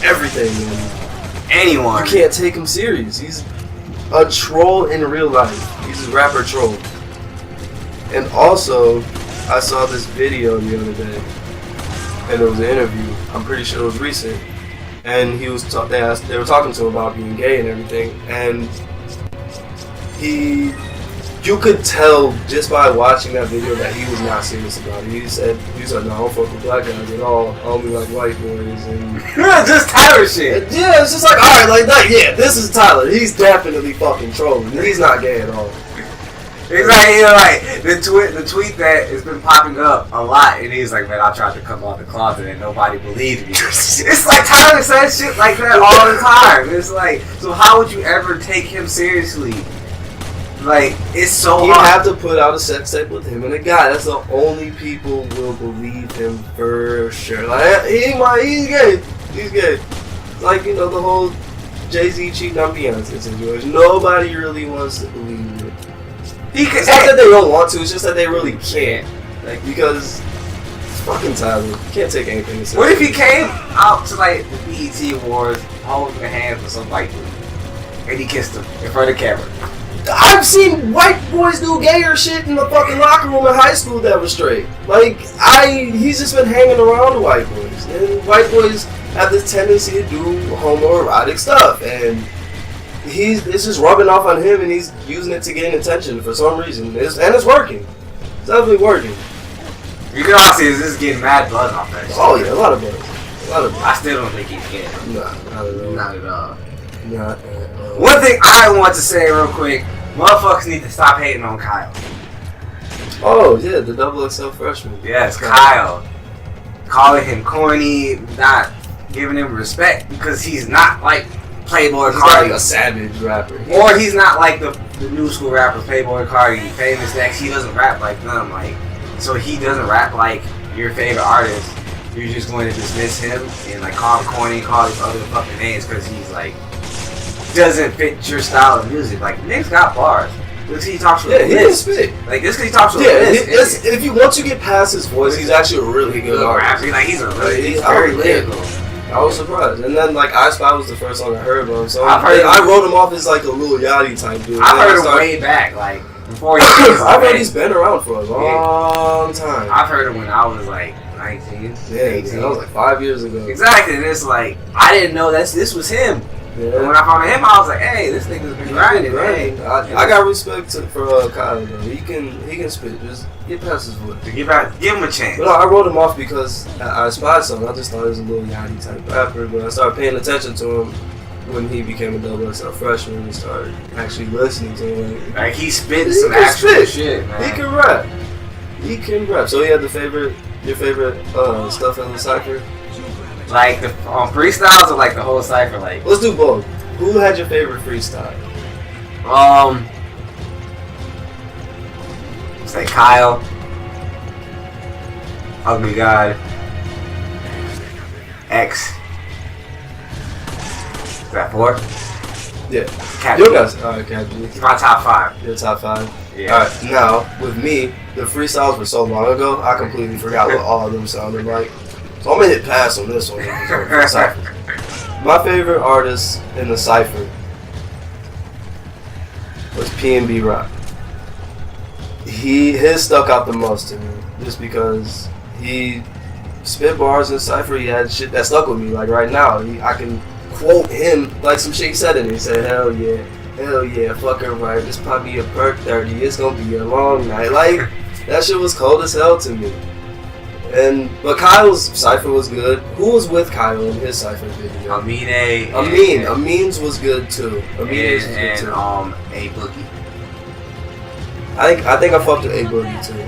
everything and anyone. You can't take him serious. He's a troll in real life. He's a rapper troll. And also, I saw this video the other day, and it was an interview. I'm pretty sure it was recent, and he was they were talking to him about being gay and everything, and you could tell just by watching that video that he was not serious about it. He said, no, I don't fuck with black guys at all. I only like white boys. And just Tyler shit. Yeah, it's just like, alright, yeah, this is Tyler. He's definitely fucking trolling. He's not gay at all. Exactly, like the tweet that has been popping up a lot, and he's like, man, I tried to come out the closet and nobody believed me. It's like Tyler says shit like that all the time. It's like, so how would you ever take him seriously? Like, it's so hard. You have to put out a sex tape with him and a guy. That's the only people will believe him for sure. Like, he's gay. He's gay. Like, you know, the whole Jay-Z cheating on Beyonce situation. Nobody really wants to believe it. It's not that they don't want to, it's just that they really can't. Like, because it's fucking Tyler. You can't take anything to say. What if he came out to, like, the BET Awards holding the hands with some white dude and he kissed him in front of the camera? I've seen white boys do gayer shit in the fucking locker room in high school that was straight. Like, he's just been hanging around with white boys. And white boys have this tendency to do homoerotic stuff. And it's just rubbing off on him and he's using it to gain attention for some reason. And it's working. It's definitely working. You can all see this is getting mad buzz off that shit. Oh yeah, a lot of buzz. I still don't think he's gay. Nah, not at all. Not at all. Not at all. One thing I want to say real quick, motherfuckers need to stop hating on Kyle. Oh yeah, the XXL freshman. Yes, Kyle. Calling him corny, not giving him respect because he's not like Playboy He's Cardi. like a savage rapper. Or he's not like the new school rapper, Playboy Cardi, Famous Next. He doesn't rap like them. Like, so he doesn't rap like your favorite artist. You're just going to dismiss him and like call him corny, call these other fucking names because he's like doesn't fit your style of music. Like, Nick's got bars. This he talks with yeah, he can spit. Like this, he talks with if you once you get past his voice, he's actually a really good artist. Like he's a really, he's very lyrical. I was surprised, and then like I Spy was the first song I heard of him. So I wrote him off as like a Lil Yachty type dude. I heard him way back, like before he. I've heard he's been around for a long time. I've heard him when I was like 19, 18. That was like 5 years ago. Exactly, and it's like I didn't know this was him. Yeah. And when I found him, I was like, "Hey, this nigga's been grinding, man." I got respect for Kyle though. He can spit. Just get past his voice. Give him a chance. But no, I wrote him off because I spied something. I just thought he was a little Yachty type rapper. But I started paying attention to him when he became a double XL freshman and started actually listening to him. Like he spit some actual shit, man. He can rap. He can rap. So he had your favorite stuff in the cypher? Like the freestyles or like the whole cypher? Like let's do both. Who had your favorite freestyle? Say Kyle, Ugly God, X. Is that 4? Yeah. Cat Your G. guys. Alright, Cat G. It's my top 5. Your top 5? Yeah. Alright, now, with me, the freestyles were so long ago, I completely forgot what all of them sounded like. So I'm gonna hit pass on this one. My favorite artist in the cypher was P&B Rock. His stuck out the most to me, just because he spit bars in cypher. He had shit that stuck with me. Like right now, I can quote him like some shit he said, and he said, "Hell yeah, fucking right. Just pop me a perk 30. It's gonna be a long night." Like that shit was cold as hell to me. But Kyle's cypher was good. Who was with Kyle in his cypher video? Amin's was good too. Amin's was good too. A Boogie. I think I fucked with A Boogie too.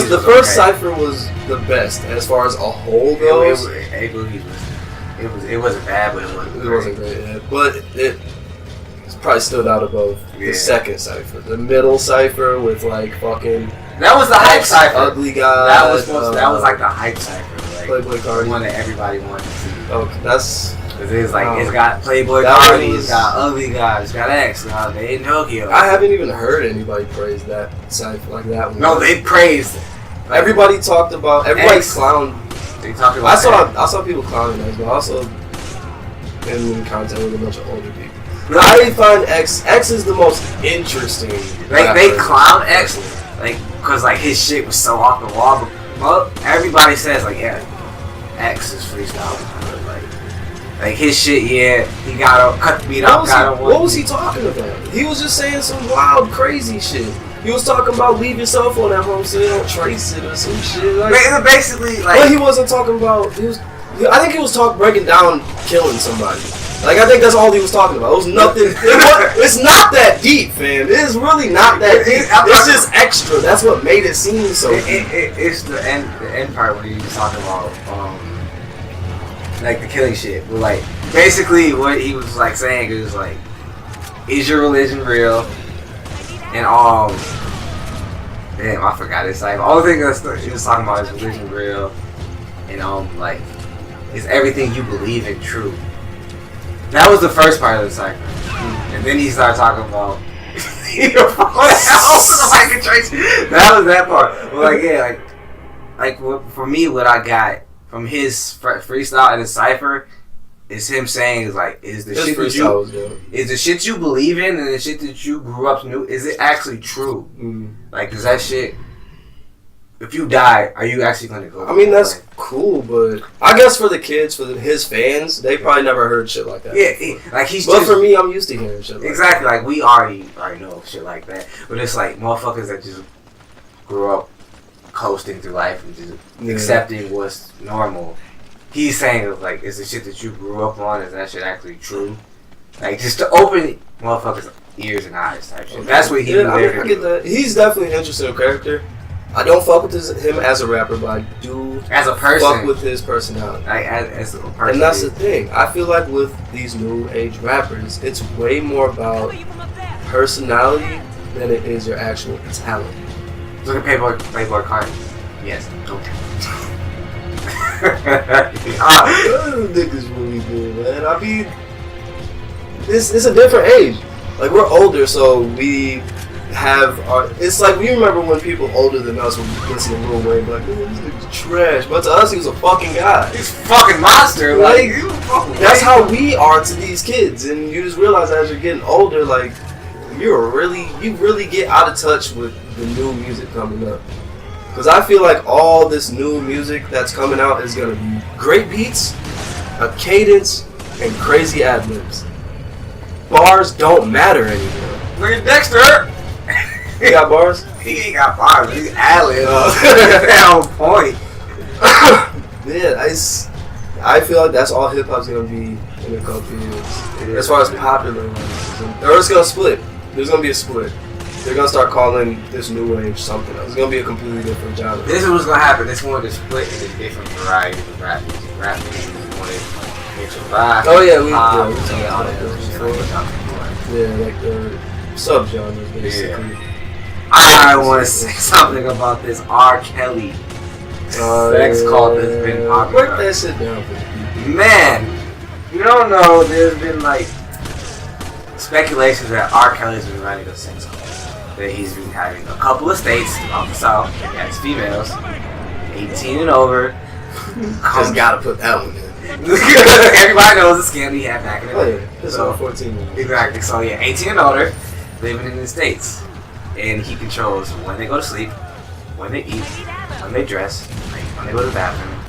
The first cypher was the best as far as a whole goes. A Boogie it wasn't bad, but it wasn't great. Yeah. But it probably stood out above the second cypher, the middle cypher with like fucking. That was the hype cypher. Ugly guy. That was like the hype cypher. Like Playboy Cardi. The one that everybody wanted to see. Okay, that's. It's like it's got Playboy Cardi, it's got Ugly guy, it's got X, they in Tokyo. I haven't even heard anybody praise that cypher like that one. No, they praised it. Like, everybody clowned. They talked about. I saw people clowning X, but also in contact with a bunch of older people. But I find X is the most interesting. They clown X, like, cause like his shit was so off the wall. But everybody says like, yeah, X is freestyle. Like his shit, he got cut the beat off. What was he talking about? He was just saying some wild, crazy shit. He was talking about leave your cell phone at home so you don't trace it or some shit. Like, basically, like. But he wasn't talking about. I think he was breaking down killing somebody. Like I think that's all he was talking about. It was nothing. It's not that deep, fam. It's really not that deep. It's just extra. That's what made it seem so. It's the end part when he was talking about like the killing shit. But like basically what he was like saying is like, is your religion real? And damn, I forgot his like. The only thing that he was talking about is religion real, and like, is everything you believe in true? That was the first part of the cycle, and then he started talking about. That was that part. But like, yeah, like for me, what I got from his freestyle and the cipher is him saying is like, is the shit you believe in and the shit that you grew up new, is it actually true? Like, is that shit? If you die, are you actually gonna go? I mean, that's cool, but I guess for the kids, his fans, they probably never heard shit like that. Yeah, like But for me, I'm used to hearing shit. Exactly, like we already know shit like that. But it's like motherfuckers that just grew up coasting through life and just accepting what's normal. He's saying like, is the shit that you grew up on, is that shit actually true? Like just to open motherfuckers' ears and eyes type shit. That's what he. I get that. He's definitely an interesting character. I don't fuck with him as a rapper, but I do as a person, fuck with his personality. Like, as a person, and that's the thing. I feel like with these new age rappers, it's way more about personality than it is your actual talent. Look at Playboy Cardi. Yes. Okay. Those niggas really good, man. I mean, it's a different age. Like, we're older, so we have our... It's like, we remember when people older than us would listen to Lil Wayne, like, man, this nigga's trash. But to us, he was a fucking guy. He's a fucking monster. Like, that's how we are to these kids. And you just realize as you're getting older, like, you really get out of touch with the new music coming up. Because I feel like all this new music that's coming out is going to be great beats, a cadence, and crazy ad-libs. Bars don't matter anymore. Look at Dexter! He got bars? He ain't got bars, he's ad-libs. On point. Yeah, I feel like that's all hip-hop's going to be in a couple years. As far as popular ones. Or it's going to split. There's going to be a split. They're going to start calling this new wave something else. It's going to be a completely different genre. This is what's going to happen. This one is split into different varieties of rap music. Rap music is one is rap. Oh yeah, we talked all about that before. Yeah, like the sub-genres basically. Yeah. I want to say something about this R. Kelly sex cult that's been popular. Break that shit down for the people. Man, you don't know, there's been like speculations that R. Kelly's been running a sex cult. That he's been having a couple of states throughout the South that has females, 18 and over. Just gotta put that one in. Everybody knows the scam he had back in the day. It's So, 14. exactly. So yeah, 18 and older, living in the States. And he controls when they go to sleep, when they eat, when they dress, when they go to the bathroom,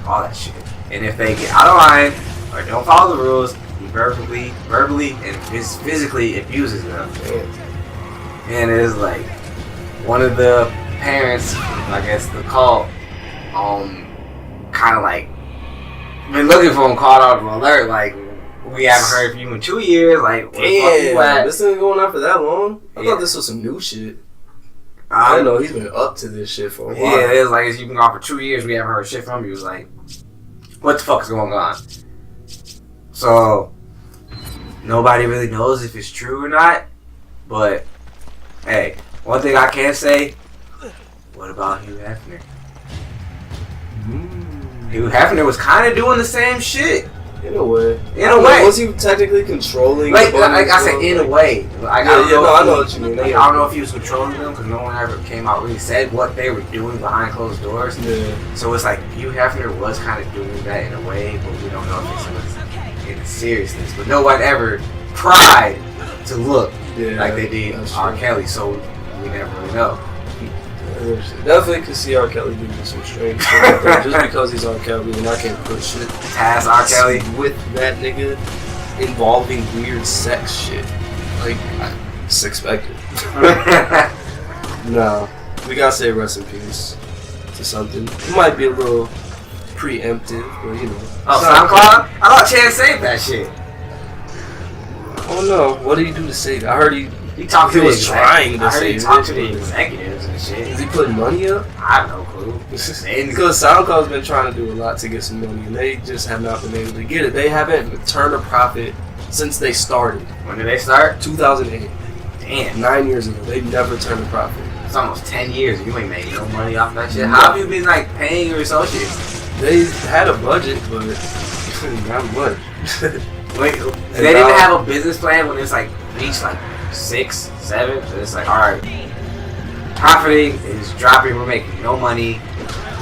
all that shit. And if they get out of line or don't follow the rules, he verbally and physically abuses them. And it is like one of the parents, I guess the cult, kind of like been looking for him, called out of alert. Like, we haven't heard from you in 2 years. Like, where the fuck you at? This ain't going on for that long. I thought this was some new shit. I don't know. He's been up to this shit for a while. Yeah, it's like you've been gone for 2 years. We haven't heard shit from you. It's like, what the fuck is going on? So nobody really knows if it's true or not. But hey, one thing I can say, what about Hugh Hefner? Hugh Hefner was kind of doing the same shit. In a way. Was he technically controlling? Like I said, in a way. Like, I know what you mean. I don't know if he was controlling them because no one ever came out really said what they were doing behind closed doors. Yeah. So it's like Hugh Hefner was kind of doing that in a way, but we don't know if it was in seriousness. But no one ever tried to look like they did R. Kelly, so we never really know. Definitely could see R. Kelly doing some strange shit like that just because he's R. Kelly and I can't put shit past R. Kelly with that nigga involving weird sex shit. Like, it's expected. No, we gotta say rest in peace to something. It might be a little preemptive, but you know. Oh, SoundCloud? I thought Chad saved that shit. Oh no, what did he do to save it? I heard he talked to was trying to save it. He talked to the executives and shit. Is he putting money up? I have no clue. Because SoundCloud's been trying to do a lot to get some money, and they just have not been able to get it. They haven't turned a profit since they started. When did they start? 2008. Damn. 9 years ago. They've never turned a profit. It's almost 10 years. You ain't making no money off that shit. How have you been like paying your associates? They had a budget, but not much. Wait, they didn't even have a business plan when it's like reached like 6, 7. So it's like, all right, profiting is dropping. We're making no money.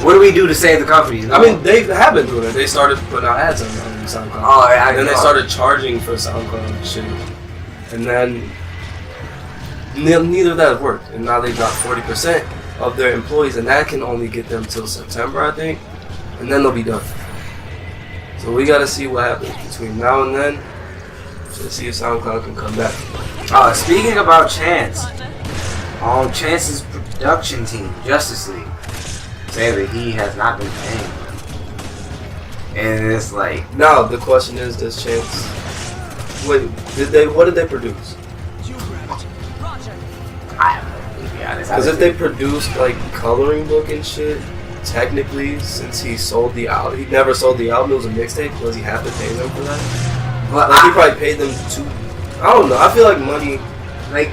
What do we do to save the company? I mean, they have been doing it. They started putting out ads on SoundCloud. Oh, yeah. And then they started charging for SoundCloud shit. And then neither of that worked. And now they dropped 40% of their employees, and that can only get them till September, I think. And then they'll be done. So we gotta see what happens between now and then to see if SoundCloud can come back. Speaking about Chance, Chance's production team, Justice League, say that he has not been paying them. And it's like, now the question is, does Chance? Wait, what did they produce? I have no idea. Because if they produced like coloring book and shit, technically, since he never sold the album. It was a mixtape. Does he have to pay them for that? But like he probably paid them too. I don't know. I feel like money. Like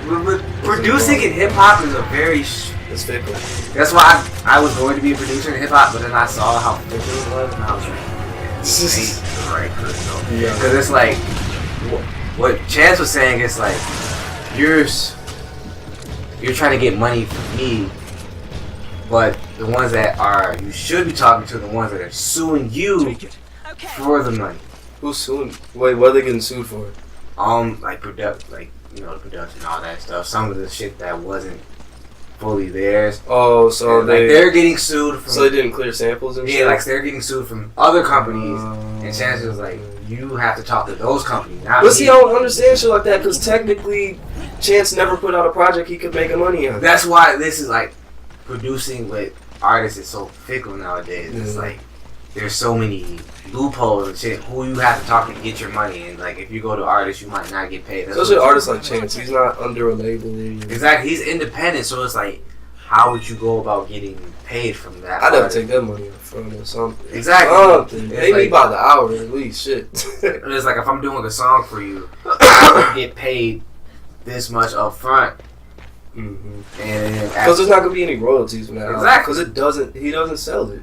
producing in hip hop is a very. It's fickle. That's why I was going to be a producer in hip hop, but then I saw how fickle it was, and I was like, yeah, this ain't the right person. Yeah. Because it's like, what Chance was saying is like, you're trying to get money from me, but the ones that you should be talking to are the ones that are suing you for the money. Who's suing? Wait, what are they getting sued for? Like the production and all that stuff. Some of the shit that wasn't fully theirs. Oh, so and, they're getting sued from. So they didn't clear samples and shit? Yeah, like they're getting sued from other companies, and Chance was like, you have to talk to those companies, not But see, I don't understand shit like that, because technically, Chance never put out a project he could make money on. That's why this is like, producing with artists is so fickle nowadays. It's like, there's so many loopholes and shit. Who you have to talk to get your money, and like if you go to artists, you might not get paid. Especially artists like Chance, he's not under a label. Exactly, he's independent, so it's like, how would you go about getting paid from that? I'd have to take that money up front or something. Exactly. Pay me by the hour at least. Shit. It's like if I'm doing a song for you, I would get paid this much up front. Mm-hmm. And because there's not gonna be any royalties from that. Exactly. Because he doesn't sell it.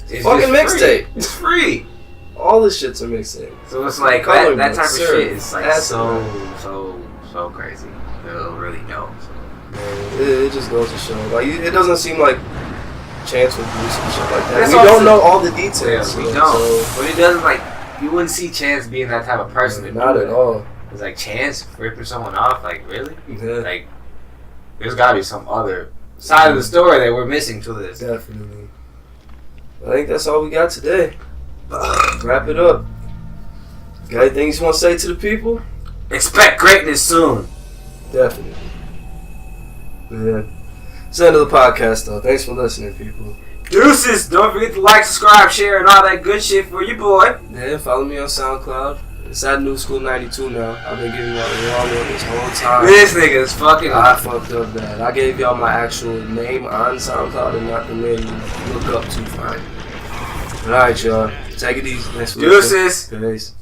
It's fucking mixtape. It's free. All this shit's a mixtape. So it's like that type of shit is like so crazy. They'll really know. So. It just goes to show. Like it doesn't seem like Chance would do some shit like that. That's We don't know all the details. Yeah, we don't. But it doesn't like you wouldn't see Chance being that type of person. Not at all. It's like Chance ripping someone off. Like really? Yeah. Like there's gotta be some other side of the story that we're missing to this. Definitely. I think that's all we got today. Wrap it up. Got anything you want to say to the people? Expect greatness soon. Definitely. Yeah. It's the end of the podcast, though. Thanks for listening, people. Deuces. Don't forget to like, subscribe, share, and all that good shit for your boy. Yeah, follow me on SoundCloud. It's at New School 92 now. I've been giving y'all the wrong one this whole time. This nigga is fucking. I fucked up that. I gave y'all my actual name on SoundCloud and not the name you look up to find. Alright, y'all. Take it easy. Thanks for listening. Deuces. Peace.